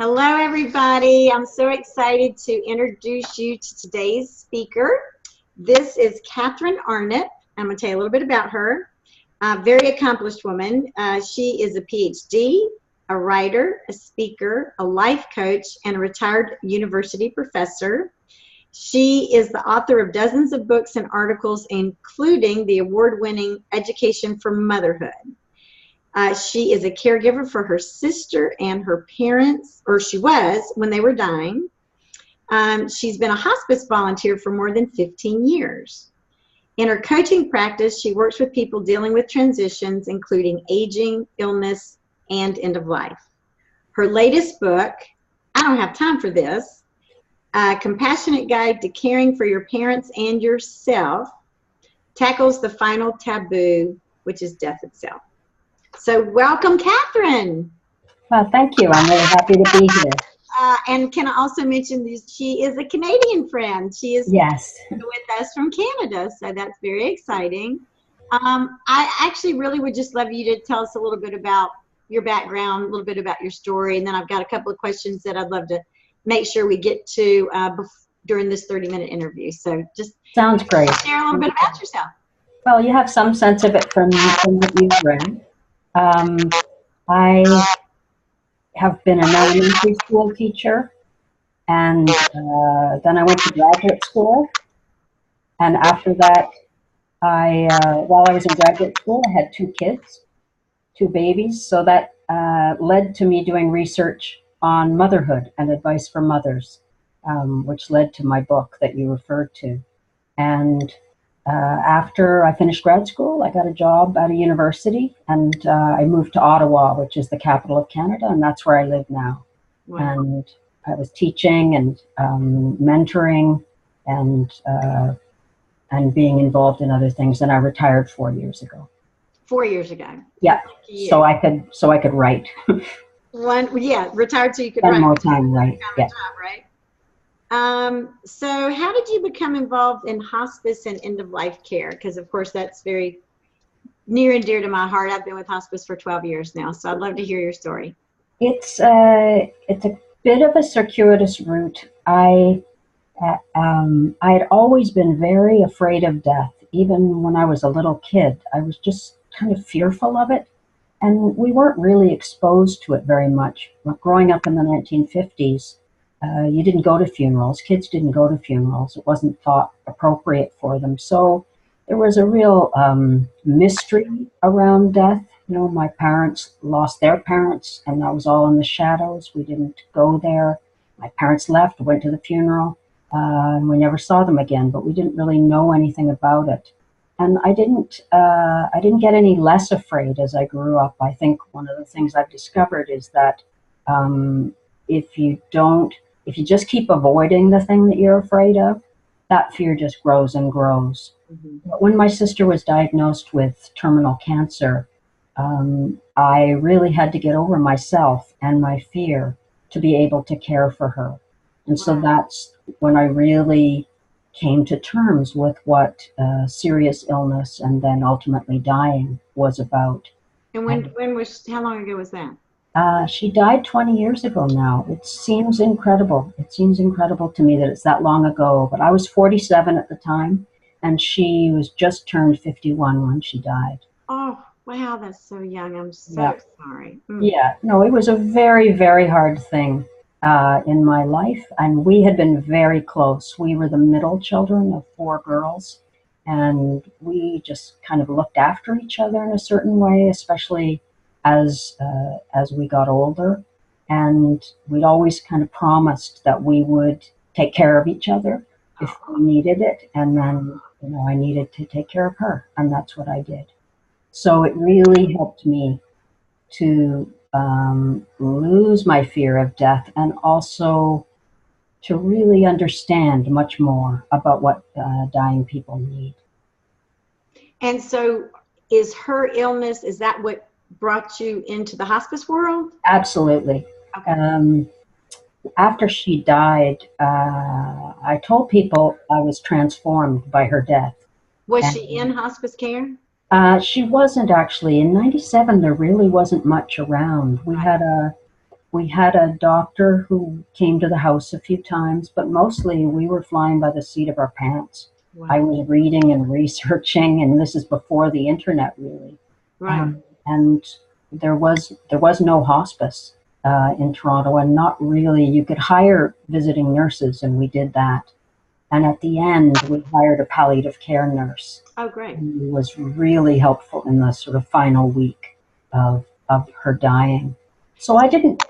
Hello, everybody. I'm so excited to introduce you to today's speaker. This is Katherine Arnup. I'm going to tell you a little bit about her. A very accomplished woman. She is a PhD, a writer, a speaker, a life coach, and a retired university professor. She is the author of dozens of books and articles, including the award-winning Education for Motherhood. She is a caregiver for her sister and her parents, or she was when they were dying. She's been a hospice volunteer for more than 15 years. In her coaching practice, she works with people dealing with transitions, including aging, illness, and end of life. Her latest book, I don't have time for this, Compassionate Guide to Caring for Your Parents and Yourself, tackles the final taboo, which is death itself. So welcome, Katherine. Well, thank you. I'm really happy to be here. And can I also mention this, she is a Canadian friend. She is with us from Canada, so that's very exciting. I actually really would just love you to tell us a little bit about your background, a little bit about your story, and then I've got a couple of questions that I'd love to make sure we get to during this 30-minute interview. So just sounds great. Share a little bit about yourself. Well, you have some sense of it from what you've read. I have been an elementary school teacher, and then I went to graduate school. And after that, while I was in graduate school, I had 2 kids, 2 babies. So that led to me doing research on motherhood and advice for mothers, which led to my book that you referred to. And after I finished grad school, I got a job at a university, and I moved to Ottawa, which is the capital of Canada, and that's where I live now. Wow. And I was teaching and mentoring and being involved in other things, and I retired 4 years ago. 4 years ago. Yeah. So I could write. Retired so you could spend write. More time, right? Yeah. Job, right? So how did you become involved in hospice and end-of-life care? Because, of course, that's very near and dear to my heart. I've been with hospice for 12 years now, so I'd love to hear your story. It's a bit of a circuitous route. I had always been very afraid of death. Even when I was a little kid, I was just kind of fearful of it. And we weren't really exposed to it very much. Growing up in the 1950s, you didn't go to funerals. Kids didn't go to funerals. It wasn't thought appropriate for them. So there was a real mystery around death. You know, my parents lost their parents, and that was all in the shadows. We didn't go there. My parents left, went to the funeral, and we never saw them again, but we didn't really know anything about it. And I didn't get any less afraid as I grew up. I think one of the things I've discovered is that if you just keep avoiding the thing that you're afraid of, that fear just grows and grows. Mm-hmm. But when my sister was diagnosed with terminal cancer, I really had to get over myself and my fear to be able to care for her. And so that's when I really came to terms with what serious illness and then ultimately dying was about. And how long ago was that? She died 20 years ago now. It seems incredible. It seems incredible to me that it's that long ago. But I was 47 at the time, and she was just turned 51 when she died. Oh, wow, that's so young. I'm so sorry. Yeah, no, it was a very, very hard thing in my life, and we had been very close. We were the middle children of 4 girls, and we just kind of looked after each other in a certain way, especially as we got older, and we'd always kind of promised that we would take care of each other if we needed it, and then I needed to take care of her, and that's what I did. So it really helped me to lose my fear of death, and also to really understand much more about what dying people need. And so is her illness, is that what brought you into the hospice world? Absolutely. Okay. After she died, I told people I was transformed by her death. Was she in hospice care? She wasn't actually. In '97, there really wasn't much around. We had We had a doctor who came to the house a few times, but mostly we were flying by the seat of our pants. Wow. I was reading and researching, and this is before the internet, really. Right. And there was no hospice in Toronto, and not really. You could hire visiting nurses, and we did that. And at the end, we hired a palliative care nurse Oh, great. who was really helpful in the sort of final week of her dying. So I didn't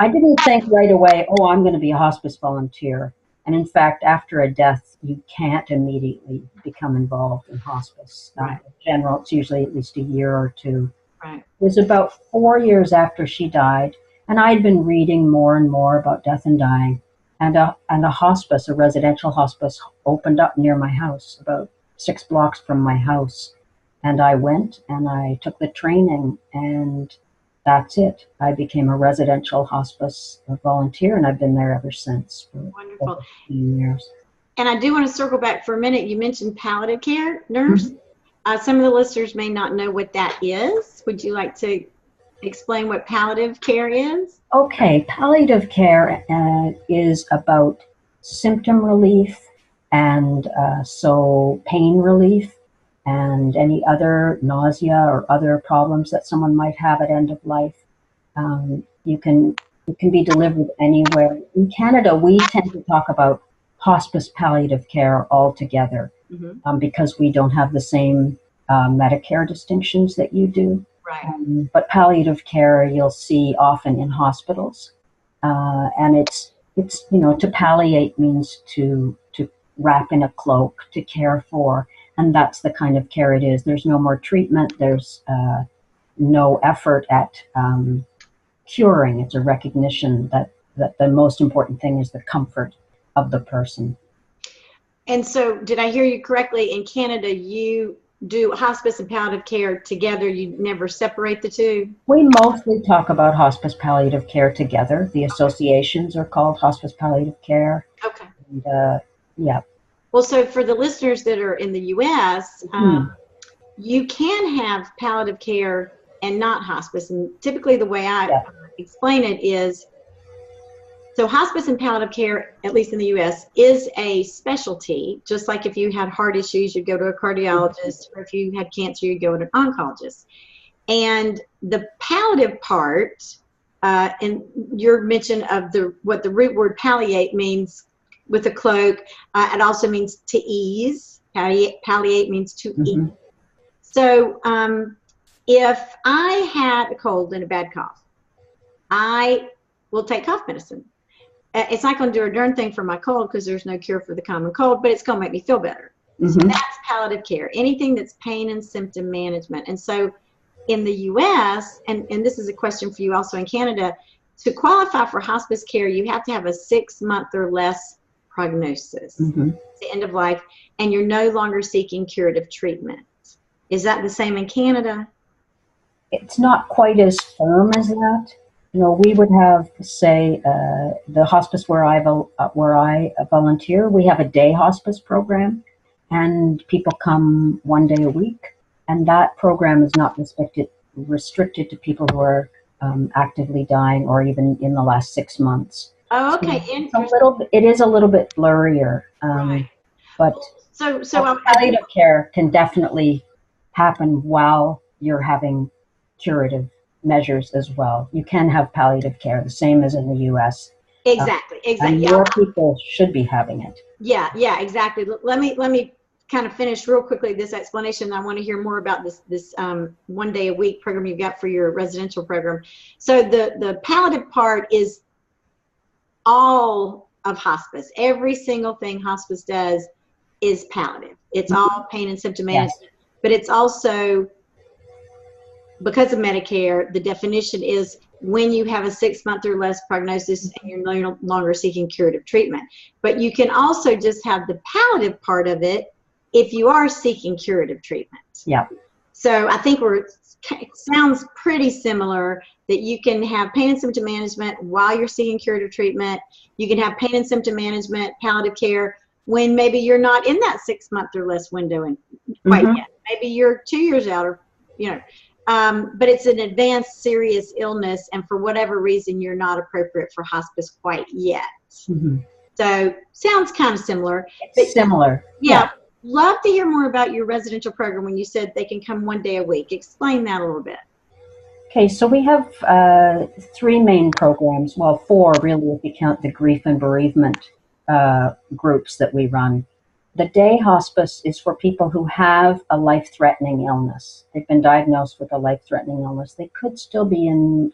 think right away, oh, I'm going to be a hospice volunteer. And in fact, after a death, you can't immediately become involved in hospice. Right. In general, it's usually at least a year or two. Right. It was about 4 years after she died, and I'd been reading more and more about death and dying. And a hospice, a residential hospice, opened up near my house, about 6 blocks from my house. And I went and I took the training, and that's it. I became a residential hospice volunteer, and I've been there ever since for Wonderful. over 15 years. And I do want to circle back for a minute. You mentioned palliative care nurse. Some of the listeners may not know what that is. Would you like to explain what palliative care is? Okay, palliative care is about symptom relief and so pain relief and any other nausea or other problems that someone might have at end of life. It can be delivered anywhere. In Canada, we tend to talk about hospice palliative care altogether because we don't have the same Medicare distinctions that you do. Right. But palliative care you'll see often in hospitals, and it's to palliate means to wrap in a cloak, to care for, and that's the kind of care it is. There's no more treatment. There's no effort at curing. It's a recognition that the most important thing is the comfort of the person. And so, did I hear you correctly? In Canada, you do hospice and palliative care together. You never separate the two? We mostly talk about hospice palliative care together. The associations are called hospice palliative care. Okay. And, yeah. Well, so for the listeners that are in the U.S., you can have palliative care and not hospice. And typically the way I explain it is, so hospice and palliative care, at least in the U.S., is a specialty. Just like if you had heart issues, you'd go to a cardiologist, or if you had cancer, you'd go to an oncologist. And the palliative part, and your mention of what the root word palliate means with a cloak, it also means to ease. Palliate means to ease. So if I had a cold and a bad cough, I will take cough medicine. It's not going to do a darn thing for my cold because there's no cure for the common cold, but it's going to make me feel better. So that's palliative care, anything that's pain and symptom management. And so in the U.S., and this is a question for you also in Canada, to qualify for hospice care, you have to have a 6-month or less prognosis at the end of life, and you're no longer seeking curative treatment. Is that the same in Canada? It's not quite as firm as that. We would have, say, the hospice where I volunteer, we have a day hospice program, and people come 1 day a week, and that program is not restricted to people who are actively dying or even in the last 6 months. Oh, okay. It is a little bit blurrier, right. But so palliative care can definitely happen while you're having curative measures as well. You can have palliative care, the same as in the U.S. Exactly. And more people should be having it. Yeah, exactly. Let me kind of finish real quickly this explanation. I want to hear more about this 1 day a week program you've got for your residential program. So the palliative part is all of hospice. Every single thing hospice does is palliative. It's all pain and symptom management, but it's also, because of Medicare, the definition is when you have a 6-month or less prognosis and you're no longer seeking curative treatment. But you can also just have the palliative part of it if you are seeking curative treatment. Yeah. So I think it sounds pretty similar, that you can have pain and symptom management while you're seeking curative treatment. You can have pain and symptom management, palliative care, when maybe you're not in that 6-month or less window quite yet. Maybe you're 2 years out, or but it's an advanced serious illness, and for whatever reason, you're not appropriate for hospice quite yet. Mm-hmm. So sounds kind of similar. It's similar. Yeah. Love to hear more about your residential program when you said they can come 1 day a week. Explain that a little bit. Okay, so we have 3 main programs. Well, 4 really, if you count the grief and bereavement groups that we run. The day hospice is for people who have a life-threatening illness. They've been diagnosed with a life-threatening illness. They could still be in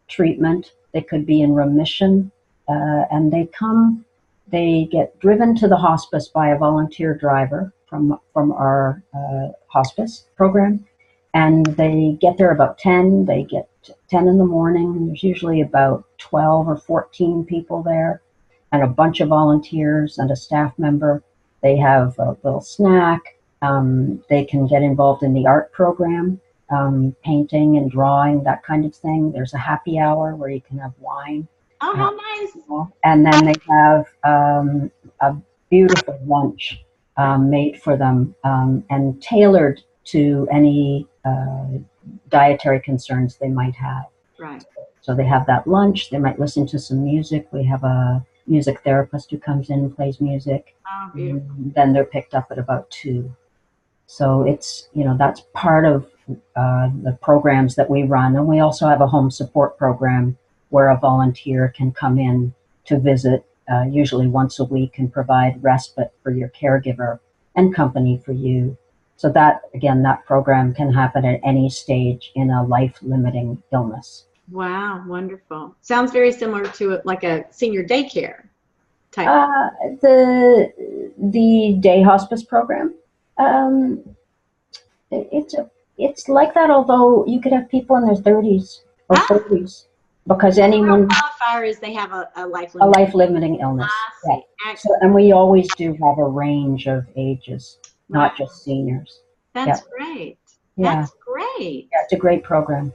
treatment. They could be in remission, and they get driven to the hospice by a volunteer driver from our hospice program, and they get there about 10. They get 10 in the morning. There's usually about 12 or 14 people there, and a bunch of volunteers and a staff member. They have a little snack. They can get involved in the art program, painting and drawing, that kind of thing. There's a happy hour where you can have wine. Oh, how nice. And then they have a beautiful lunch made for them and tailored to any dietary concerns they might have. Right. So they have that lunch. They might listen to some music. We have a music therapist who comes in and plays music. Oh, beautiful. Then they're picked up at about 2. So it's, that's part of the programs that we run. And we also have a home support program where a volunteer can come in to visit, usually once a week, and provide respite for your caregiver and company for you. So that, again, that program can happen at any stage in a life-limiting illness. Wow, wonderful. Sounds very similar to like a senior daycare type. The day hospice program, it's like that, although you could have people in their 30s or 40s, because anyone. The qualifier is they have a life-limiting illness. Right. So, and we always do have a range of ages, not just seniors. That's great. Yeah. That's great. Yeah, it's a great program.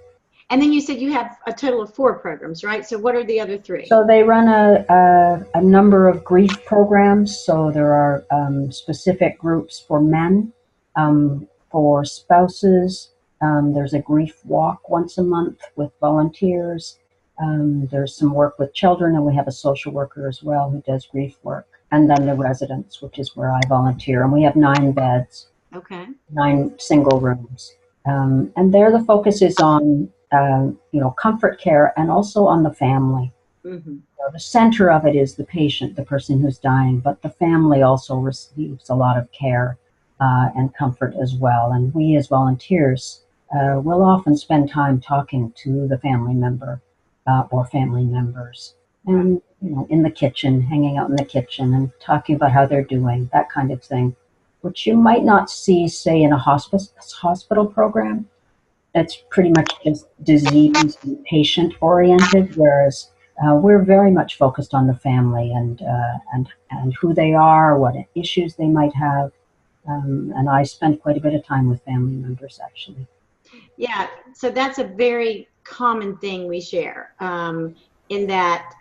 And then you said you have a total of 4 programs, right? So what are the other 3? So they run a number of grief programs. So there are specific groups for men, for spouses. There's a grief walk once a month with volunteers. There's some work with children, and we have a social worker as well who does grief work. And then the residence, which is where I volunteer. And we have 9 beds, 9 single rooms. And there the focus is on comfort care and also on the family. Mm-hmm. So the center of it is the patient, the person who's dying, but the family also receives a lot of care and comfort as well. And we as volunteers will often spend time talking to the family member or family members, and in the kitchen, hanging out in the kitchen and talking about how they're doing, that kind of thing, which you might not see, say, in a hospital program. It's pretty much just disease and patient oriented, whereas we're very much focused on the family and who they are, what issues they might have, and I spend quite a bit of time with family members, actually. Yeah, so that's a very common thing we share, in that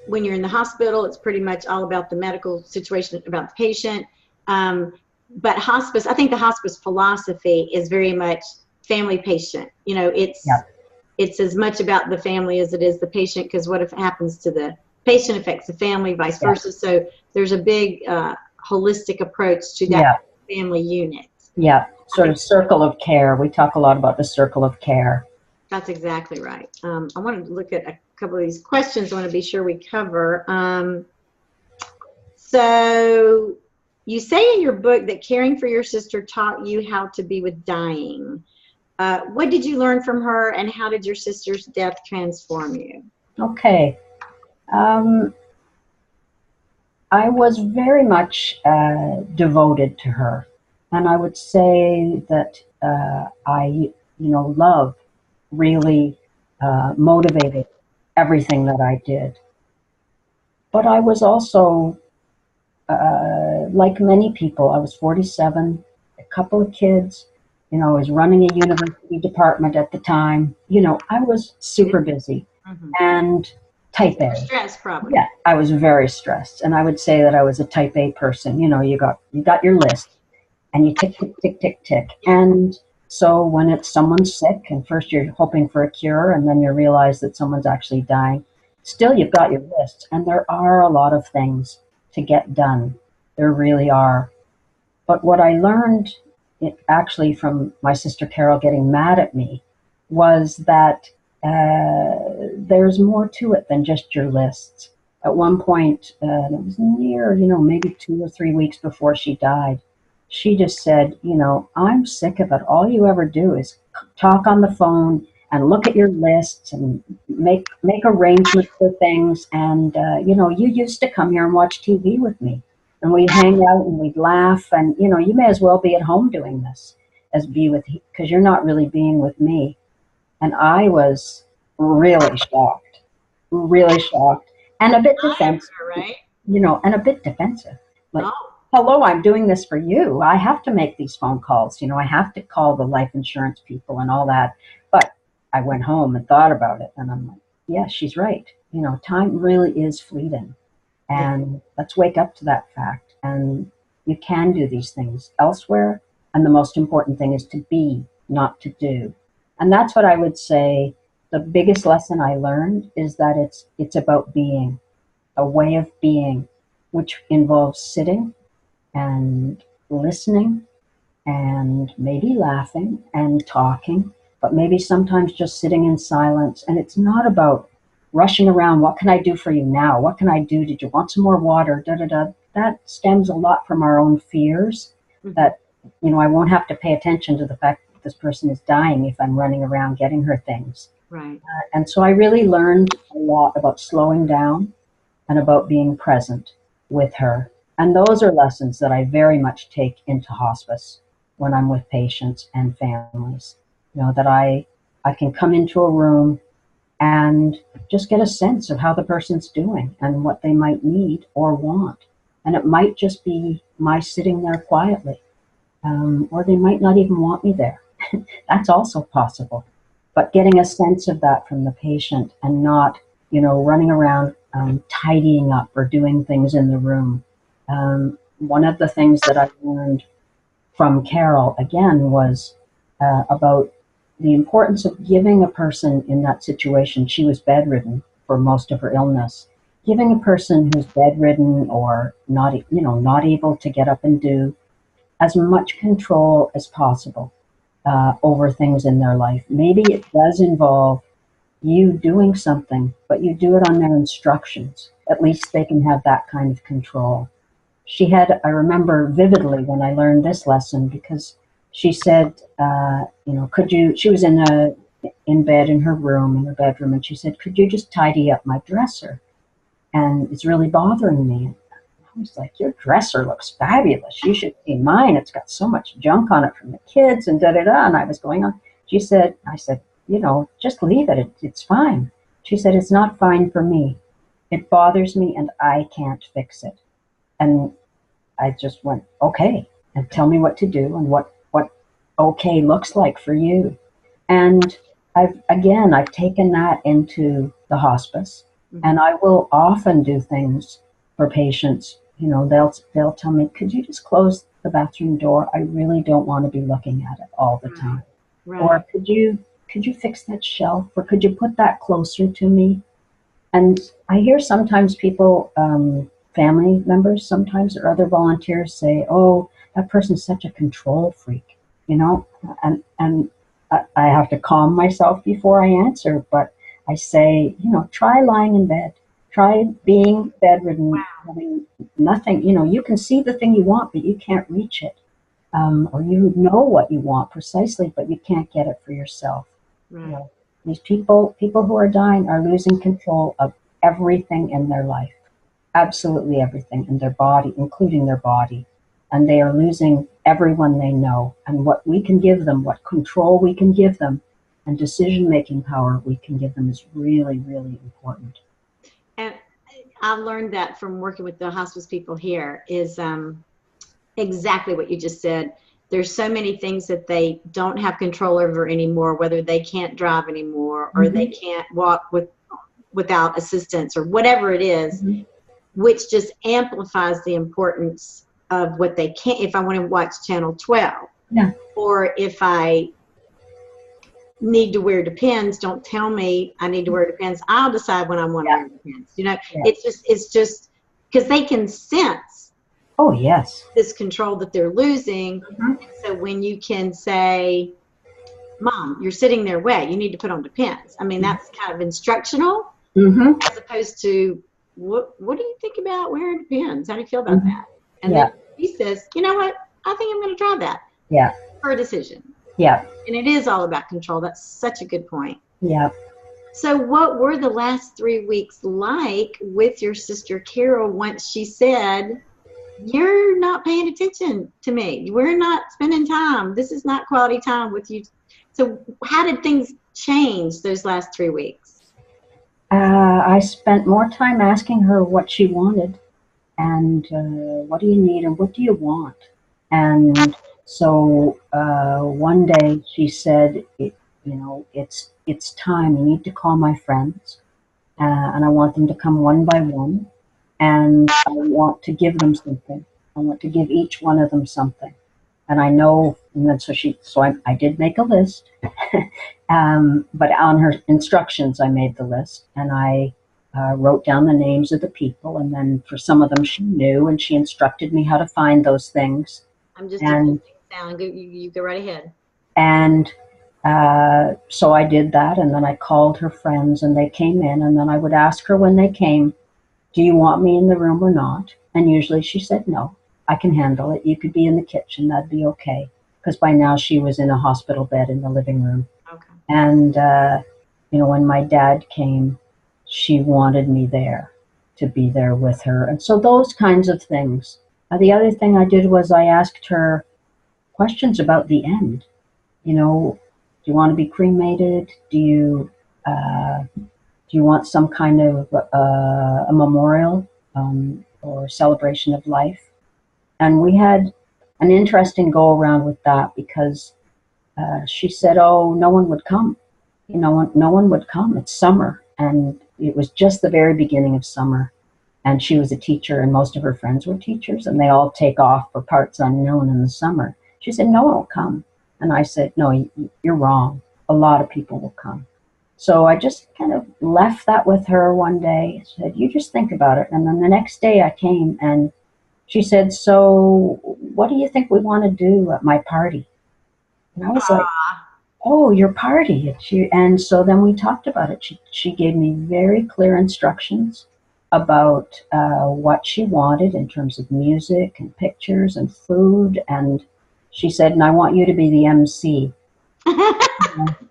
when you're in the hospital, it's pretty much all about the medical situation, about the patient. But hospice, I think the hospice philosophy is very much family patient. It's as much about the family as it is the patient, because what if it happens to the patient affects the family, vice versa. So there's a big holistic approach to that family unit. Yeah, sort of circle of care. We talk a lot about the circle of care. That's exactly right. I wanted to look at a couple of these questions I want to be sure we cover. So you say in your book that caring for your sister taught you how to be with dying. What did you learn from her, and how did your sister's death transform you? Okay. I was very much devoted to her. And I would say that love really motivated everything that I did. But I was also, like many people, I was 47, a couple of kids. I was running a university department at the time. I was super busy and type A. Stressed, probably. Yeah, I was very stressed, and I would say that I was a type A person. You got your list, and you tick, tick, tick, tick, tick. And So when it's someone sick and first you're hoping for a cure and then you realize that someone's actually dying, still you've got your list. And there are a lot of things to get done. There really are. But what I learned actually from my sister Carol getting mad at me was that there's more to it than just your lists. At one point, it was near, maybe 2 or 3 weeks before she died, she just said, I'm sick of it. All you ever do is talk on the phone and look at your lists and make arrangements for things. And, you used to come here and watch TV with me. And we'd hang out and we'd laugh. And, you may as well be at home doing this as be with, because you're not really being with me. And I was really shocked, and a bit defensive, Right? and a bit defensive. Like, Oh, hello, I'm doing this for you. I have to make these phone calls. I have to call the life insurance people and all that. But I went home and thought about it, and I'm like, yeah, she's right. Time really is fleeting. And let's wake up to that fact. And you can do these things elsewhere. And the most important thing is to be, not to do. And that's what I would say the biggest lesson I learned is that it's about being, a way of being, which involves sitting and listening and maybe laughing and talking, but maybe sometimes just sitting in silence. And it's not about rushing around. What can I do for you now? What can I do? Did you want some more water? Da da da. That stems a lot from our own fears that, I won't have to pay attention to the fact that this person is dying if I'm running around getting her things. right. And so I really learned a lot about slowing down and about being present with her. And those are lessons that I very much take into hospice when I'm with patients and families. That I can come into a room and just get a sense of how the person's doing and what they might need or want. And it might just be my sitting there quietly, or they might not even want me there. That's also possible. But getting a sense of that from the patient and not, running around tidying up or doing things in the room. One of the things that I learned from Carol, again, was about the importance of giving a person in that situation. She was bedridden for most of her illness. Giving a person who's bedridden or not able to get up and do as much control as possible over things in their life. Maybe it does involve you doing something, but you do it on their instructions. At least they can have that kind of control. I remember vividly when I learned this lesson, because she said, she was in bed in her room, in her bedroom, and she said, could you just tidy up my dresser? And it's really bothering me. I was like, your dresser looks fabulous. You should see mine. It's got so much junk on it from the kids and da-da-da. And I was going on. I said, just leave it. It's fine. She said, it's not fine for me. It bothers me and I can't fix it. And I just went, okay, and tell me what to do and what okay looks like for you. And I've taken that into the hospice, and I will often do things for patients. They'll tell me, could you just close the bathroom door? I really don't want to be looking at it all the time. Right. Or could you fix that shelf? Or could you put that closer to me? And I hear sometimes people, family members sometimes, or other volunteers say, oh, that person's such a control freak, and I have to calm myself before I answer, but I say, try lying in bed, try being bedridden, having nothing, you can see the thing you want, but you can't reach it. Or you know what you want precisely, but you can't get it for yourself. Right. These people who are dying are losing control of everything in their life, absolutely everything in their body, including their body. And they are losing everyone they know. And what we can give them, what control we can give them, and decision-making power we can give them is really, really important. And I've learned that from working with the hospice people here is exactly what you just said. There's so many things that they don't have control over anymore, whether they can't drive anymore or they can't walk without assistance or whatever it is, which just amplifies the importance of what they can't. If I want to watch channel 12, Yeah. Or if I need to wear Depends, don't tell me I need to wear Depends. I'll decide when I want to Yeah. wear Depends. You know, Yeah. it's just because they can sense Oh, yes. this control that they're losing. Mhm. So when you can say, Mom, you're sitting there wet, you need to put on Depends. I mean, that's kind of instructional Mhm. as opposed to what do you think about wearing Depends? How do you feel about Mhm. that? And then Yeah. he says, you know what? I think I'm going to try that Yeah. for a decision. Yeah. And it is all about control. That's such a good point. Yeah. So what were the last 3 weeks like with your sister Carol once she said, you're not paying attention to me. We're not spending time. This is not quality time with you. So how did things change those last 3 weeks? I spent more time asking her what she wanted and what do you need and what do you want. And so one day she said, it's time. You need to call my friends, and I want them to come one by one, and I want to give them something. I want to give each one of them something. And I know, and then I did make a list, but on her instructions, I made the list, and I wrote down the names of the people, and then for some of them she knew, and she instructed me how to find those things. I'm just And adjusting sound. You go right ahead. and so I did that, and then I called her friends, and they came in, and then I would ask her when they came, do you want me in the room or not? And usually she said, no, I can handle it. You could be in the kitchen. That'd be okay. Because by now she was in a hospital bed in the living room. Okay. And, when my dad came, she wanted me there to be there with her. And so those kinds of things. The other thing I did was I asked her questions about the end. Do you want to be cremated? Do you want some kind of a memorial or celebration of life? And we had an interesting go around with that because she said, "Oh, no one would come. No one would come. It's summer, and it was just the very beginning of summer." And she was a teacher, and most of her friends were teachers, and they all take off for parts unknown in the summer. She said, "No one will come," and I said, "No, you're wrong. A lot of people will come." So I just kind of left that with her one day. Said, "You just think about it." And then the next day I came and she said, "So what do you think we want to do at my party?" And I was like, "Oh, your party." And so then we talked about it. She gave me very clear instructions about what she wanted in terms of music and pictures and food. And she said, "And I want you to be the MC,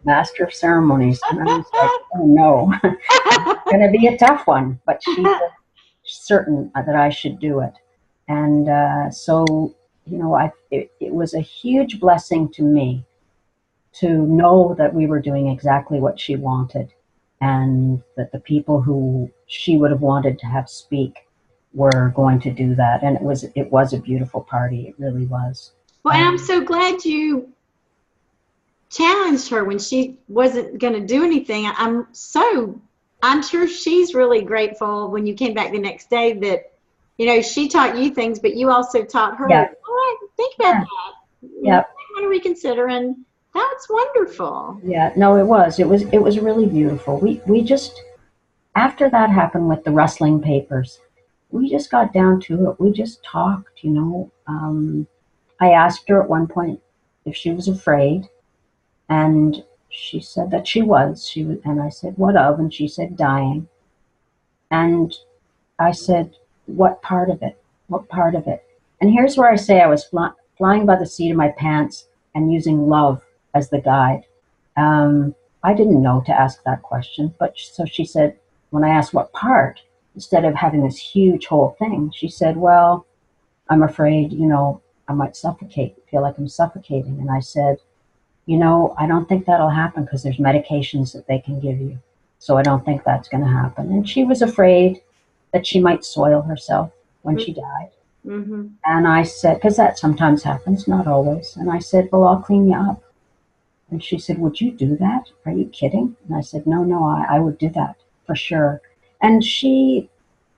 master of ceremonies." And I was like, "Oh no, it's going to be a tough one." But she was certain that I should do it. And it was a huge blessing to me to know that we were doing exactly what she wanted, and that the people who she would have wanted to have speak were going to do that. And it was a beautiful party. It really was. Well, and I'm so glad you challenged her when she wasn't going to do anything. I'm sure she's really grateful when you came back the next day that, she taught you things, but you also taught her, Yeah. all right, think about Yeah. that. Yeah. I want to reconsider. And that's wonderful. Yeah. No, it was really beautiful. We just, after that happened with the rustling papers, we just got down to it. We just talked. I asked her at one point if she was afraid, and she said that she was. And I said, "What of?" And she said, "Dying." And I said, "What part of it? What part of it?" And here's where I say I was flying by the seat of my pants and using love as the guide. I didn't know to ask that question, but so she said, when I asked what part, instead of having this huge whole thing, she said, "Well, I'm afraid, I might suffocate, feel like I'm suffocating." And I said, "I don't think that'll happen because there's medications that they can give you. So I don't think that's going to happen." And she was afraid that she might soil herself when she died. Mm-hmm. And I said, because that sometimes happens, not always. And I said, "Well, I'll clean you up." And she said, "Would you do that? Are you kidding?" And I said, "No, I would do that for sure." And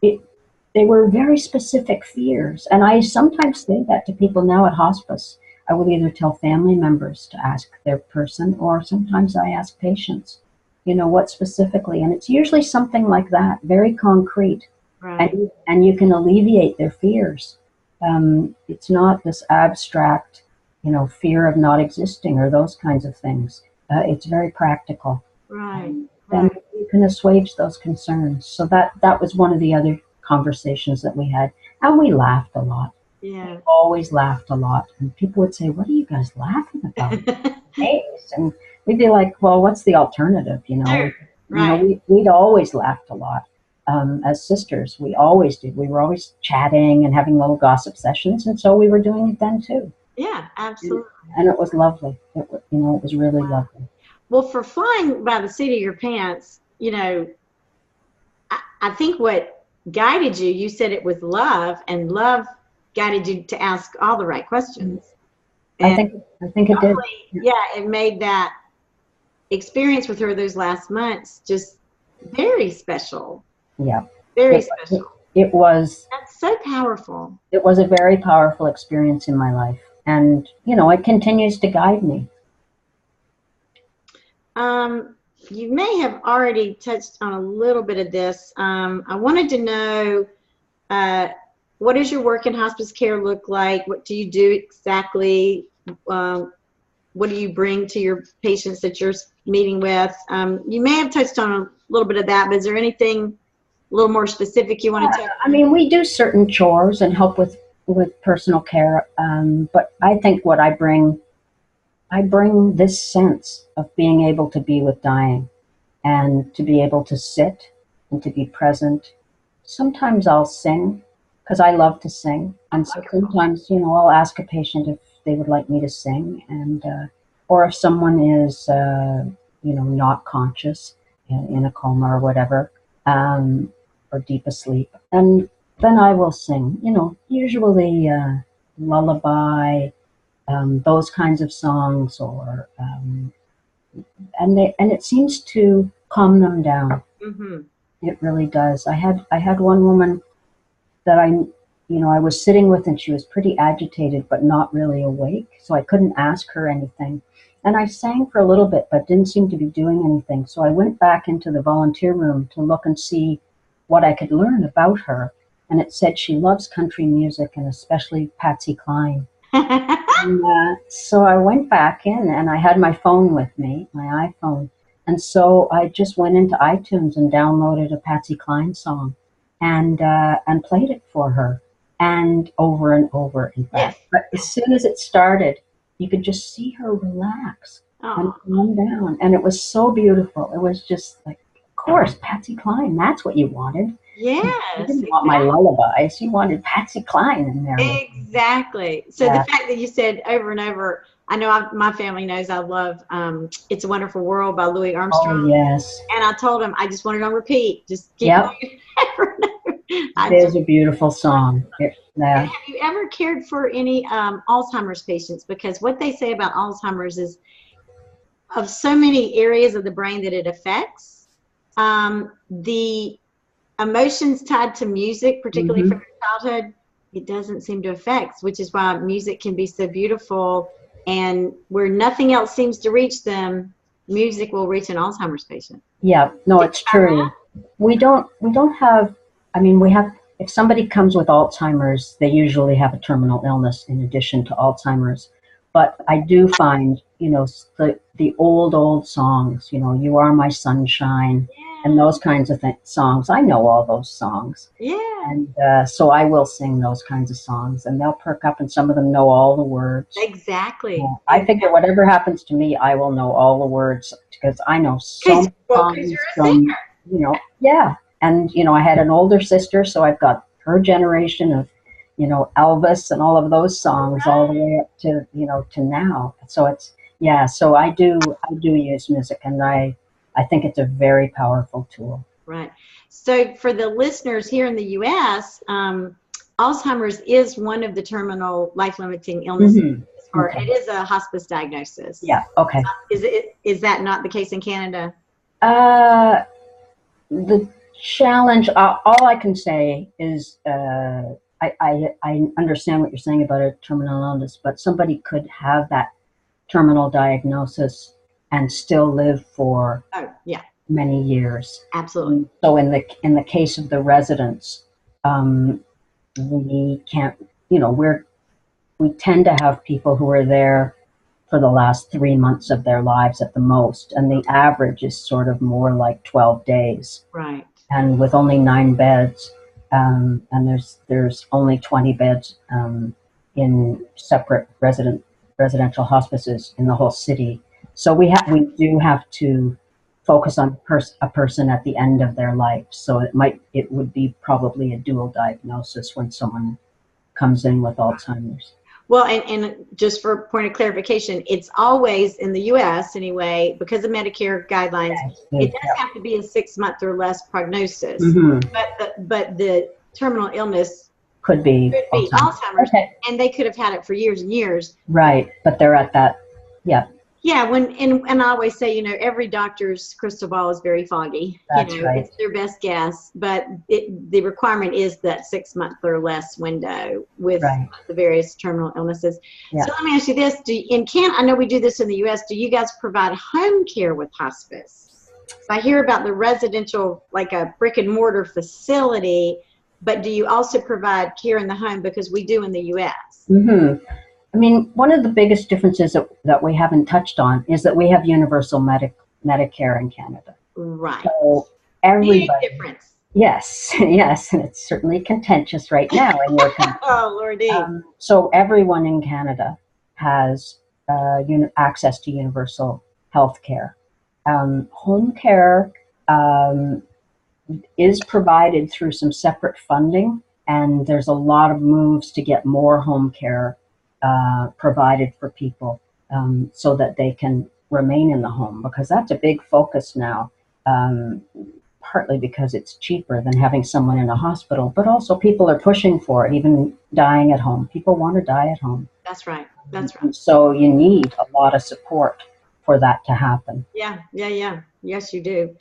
they were very specific fears. And I sometimes say that to people now at hospice. I will either tell family members to ask their person, or sometimes I ask patients, what specifically, and it's usually something like that, very concrete, Right. and you can alleviate their fears. It's not this abstract, fear of not existing or those kinds of things. It's very practical. Right. Then Right. you can assuage those concerns. So that was one of the other conversations that we had, and we laughed a lot. Yeah. Always laughed a lot, and people would say, "What are you guys laughing about?" Aches. And we'd be like, "Well, what's the alternative?" Sure. Right. We'd always laughed a lot. As sisters, we always did. We were always chatting and having little gossip sessions, and so we were doing it then too. Yeah, absolutely. And it was lovely. It was really lovely. Well, for flying by the seat of your pants, I think what guided you, you said it was love, and love guided you to ask all the right questions. I And think it did. yeah, it made that experience with her those last months just very special. Yeah. Very special. It was. That's so powerful. It was a very powerful experience in my life, and it continues to guide me. You may have already touched on a little bit of this. I wanted to know, what does your work in hospice care look like? What do you do exactly? What do you bring to your patients that you're meeting with? You may have touched on a little bit of that, but is there anything a little more specific you want to tell? I mean, we do certain chores and help with personal care, but I think what I bring this sense of being able to be with dying, and to be able to sit and to be present. Sometimes I'll sing because I love to sing, and so sometimes I'll ask a patient if they would like me to sing, and or if someone is not conscious, in a coma or whatever, or deep asleep, and then I will sing. Usually lullaby, those kinds of songs, or and it seems to calm them down. Mm-hmm. It really does. I had one woman that I was sitting with, and she was pretty agitated but not really awake, so I couldn't ask her anything. And I sang for a little bit but didn't seem to be doing anything. So I went back into the volunteer room to look and see what I could learn about her. And it said she loves country music, and especially Patsy Cline. And, so I went back in, and I had my phone with me, my iPhone. And so I just went into iTunes and downloaded a Patsy Cline song, and played it for her, and over, in fact. Yes. But as soon as it started, you could just see her relax and calm down. And it was so beautiful. It was just like, of course, Patsy Cline, that's what you wanted. Yes. You didn't want my lullabies. You wanted Patsy Cline in there. Exactly. So the fact that you said over and over, I know my family knows I love It's a Wonderful World by Louis Armstrong. Oh, yes. And I told him I just wanted it on repeat. Just keep playing it. It is a beautiful song. Have you ever cared for any Alzheimer's patients? Because what they say about Alzheimer's is, of so many areas of the brain that it affects, the emotions tied to music, particularly from your childhood, it doesn't seem to affect, which is why music can be so beautiful. And where nothing else seems to reach them, music will reach an Alzheimer's patient. Yeah, no, it's true. We don't have, we have, if somebody comes with Alzheimer's, they usually have a terminal illness in addition to Alzheimer's. But I do find, the old songs, You Are My Sunshine, and those kinds of songs. I know all those songs. Yeah. And so I will sing those kinds of songs, and they'll perk up, and some of them know all the words. Exactly. I figure whatever happens to me, I will know all the words, because I know so many songs from, And, I had an older sister, so I've got her generation of, Elvis and all of those songs all the way up to, to now. So it's, so I do use music, and I think it's a very powerful tool. Right. So for the listeners here in the U.S., Alzheimer's is one of the terminal life-limiting illnesses, or it is a hospice diagnosis. Yeah. Okay. Is that not the case in Canada? The challenge, all I can say is I understand what you're saying about a terminal illness, but somebody could have that terminal diagnosis and still live for Oh, yeah, many years. absolutely. So in the case of the residents, we can't, you know, we tend to have people who are there for the last 3 months of their lives at the most, and the average is sort of more like 12 days. Right. And with only 9 beds, and there's only 20 beds in separate residential hospices in the whole city. So we do have to focus on a person at the end of their life. So it would be probably a dual diagnosis when someone comes in with Alzheimer's. Well, and just for point of clarification, it's always in the U.S. anyway, because of Medicare guidelines, it does have to be a 6-month or less prognosis. Mm-hmm. But the terminal illness could be Alzheimer's, okay. And they could have had it for years and years. Right, but they're at that, yeah. Yeah, and I always say, you know, every doctor's crystal ball is very foggy. That's you know, right. It's their best guess, but the requirement is that 6-month or less window with the various terminal illnesses. Yeah. So let me ask you this: I know we do this in the U.S. Do you guys provide home care with hospice? So I hear about the residential, like a brick and mortar facility, but do you also provide care in the home? Because we do in the U.S. Mm-hmm. I mean, one of the biggest differences that we haven't touched on is that we have universal Medicare in Canada. Right. So everybody. Big difference. Yes, yes, and it's certainly contentious right now in your country. Oh, Lordy. So everyone in Canada has access to universal health care. Home care is provided through some separate funding, and there's a lot of moves to get more home care provided for people so that they can remain in the home, because that's a big focus now, partly because it's cheaper than having someone in a hospital, but also people are pushing for it, even dying at home. People want to die at home. That's right. That's right. So you need a lot of support for that to happen. Yeah. Yes, you do.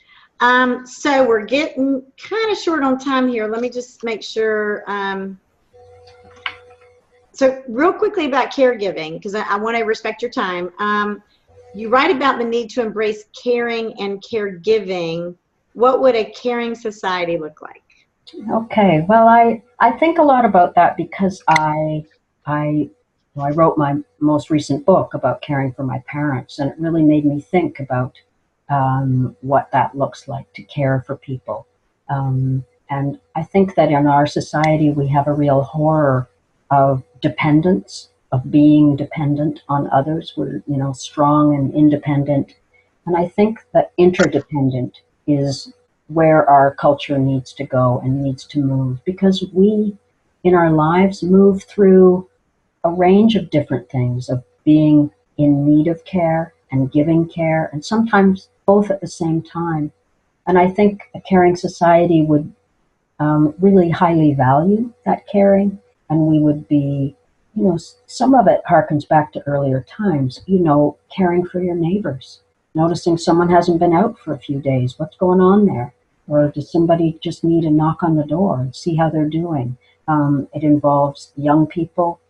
So we're getting kind of short on time here. Let me just make sure. So real quickly about caregiving, because I want to respect your time. You write about the need to embrace caring and caregiving. What would a caring society look like? Okay, well, I think a lot about that because I wrote my most recent book about caring for my parents, and it really made me think about what that looks like to care for people. And I think that in our society we have a real horror of dependence, of being dependent on others. We're, you know, strong and independent. And I think that interdependent is where our culture needs to go and needs to move, because we, in our lives, move through a range of different things, of being in need of care and giving care, and sometimes both at the same time. And I think a caring society would really highly value that caring, and we would be, you know, some of it harkens back to earlier times, you know, caring for your neighbors, noticing someone hasn't been out for a few days, what's going on there? Or does somebody just need a knock on the door and see how they're doing? It involves young people,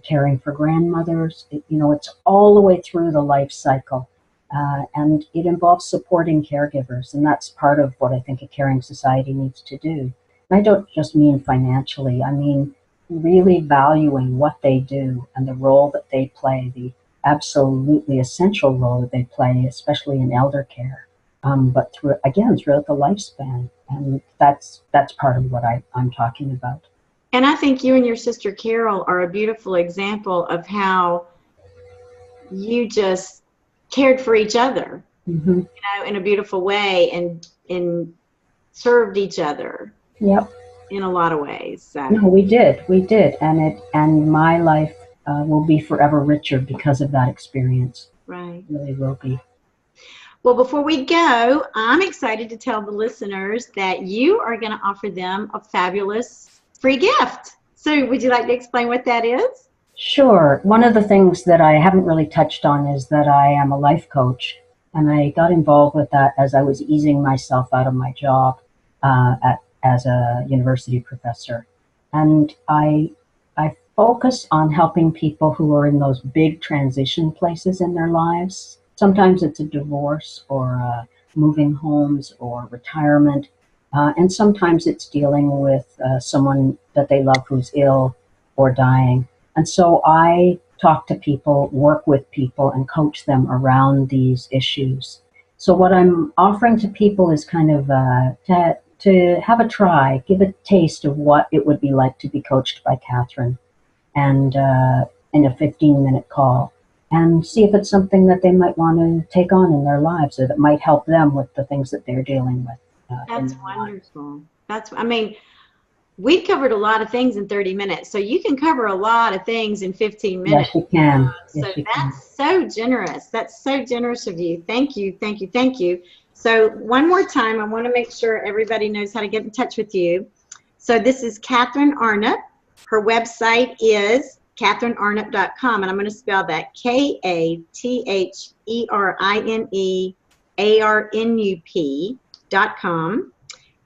caring for grandmothers. You know, it's all the way through the life cycle. And it involves supporting caregivers. And that's part of what I think a caring society needs to do. And I don't just mean financially. I mean really valuing what they do and the role that they play, the absolutely essential role that they play, especially in elder care. But throughout the lifespan. And that's part of what I'm talking about. And I think you and your sister Carol are a beautiful example of how you just cared for each other, Mm-hmm. you know, in a beautiful way, and served each other. Yep. In a lot of ways. So. No, we did, and my life will be forever richer because of that experience. Right. It really will be. Well, before we go, I'm excited to tell the listeners that you are going to offer them a fabulous free gift. So would you like to explain what that is? Sure. One of the things that I haven't really touched on is that I am a life coach, and I got involved with that as I was easing myself out of my job as a university professor. And I focus on helping people who are in those big transition places in their lives. Sometimes it's a divorce or moving homes or retirement. And sometimes it's dealing with someone that they love who's ill or dying. And so I talk to people, work with people, and coach them around these issues. So what I'm offering to people is kind of to have a try, give a taste of what it would be like to be coached by Katherine, and in a 15-minute call, and see if it's something that they might want to take on in their lives, or that might help them with the things that they're dealing with. That's wonderful. I mean, we've covered a lot of things in 30 minutes, so you can cover a lot of things in 15 minutes. Yes, you can. So that's so generous. That's so generous of you. Thank you, thank you, thank you. So one more time, I want to make sure everybody knows how to get in touch with you. So this is Katherine Arnup. Her website is katherinearnup.com, and I'm going to spell that KATHERENEARNUP.com.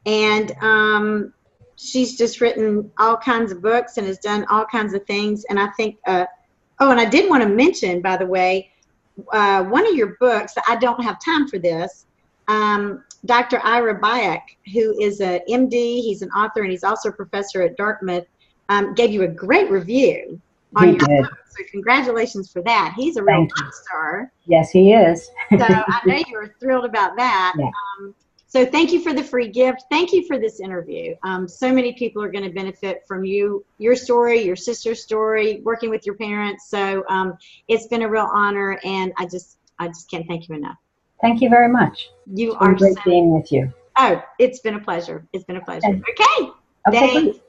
And she's just written all kinds of books and has done all kinds of things. And I think, oh, and I did want to mention, by the way, one of your books, I don't have time for this, Dr. Ira Bayek, who is a MD, he's an author, and he's also a professor at Dartmouth, gave you a great review on your book. So congratulations for that. He's a real rock star. Yes, he is. So I know you were thrilled about that. Yeah. So thank you for the free gift. Thank you for this interview. So many people are going to benefit from your story, your sister's story, working with your parents. So it's been a real honor, and I just can't thank you enough. Thank you very much. You are great being with you. Oh, it's been a pleasure. It's been a pleasure. Okay. Okay.